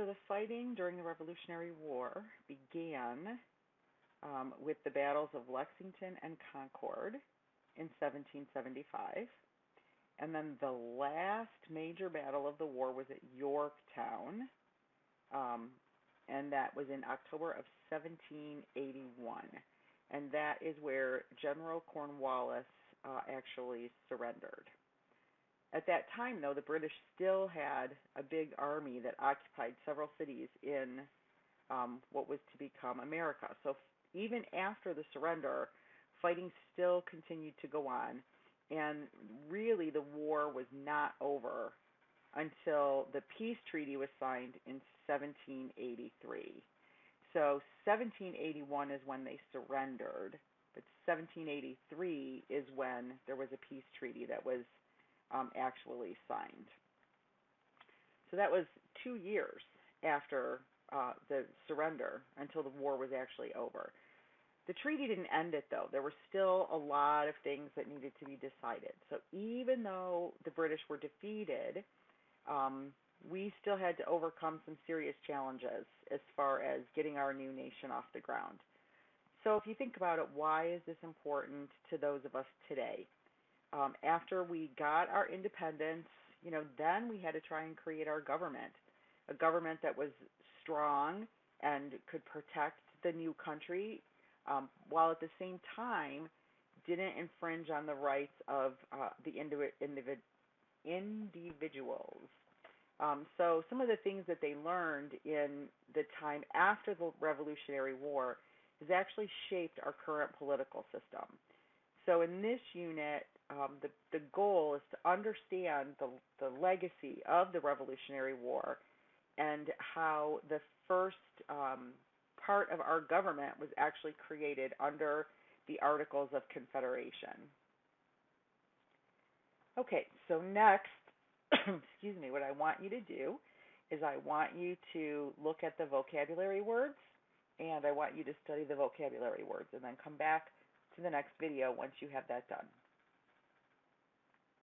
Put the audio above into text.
So the fighting during the Revolutionary War began with the battles of Lexington and Concord in 1775. And then the last major battle of the war was at Yorktown, and that was in October of 1781. And that is where General Cornwallis actually surrendered. At that time, though, the British still had a big army that occupied several cities in what was to become America. So even after the surrender, fighting still continued to go on, and really the war was not over until the peace treaty was signed in 1783. So 1781 is when they surrendered, but 1783 is when there was a peace treaty that was actually signed. So that was 2 years after the surrender until the war was actually over. The treaty didn't end it, though. There were still a lot of things that needed to be decided. So even though the British were defeated, we still had to overcome some serious challenges as far as getting our new nation off the ground. So if you think about it, why is this important to those of us today? After we got our independence, then we had to try and create our government, a government that was strong and could protect the new country, while at the same time didn't infringe on the rights of the individuals. So some of the things that they learned in the time after the Revolutionary War has actually shaped our current political system. So in this unit, the goal is to understand the legacy of the Revolutionary War and how the first part of our government was actually created under the Articles of Confederation. Okay, so next, excuse me, what I want you to do is I want you to look at the vocabulary words, and I want you to study the vocabulary words, and then come back to the next video once you have that done.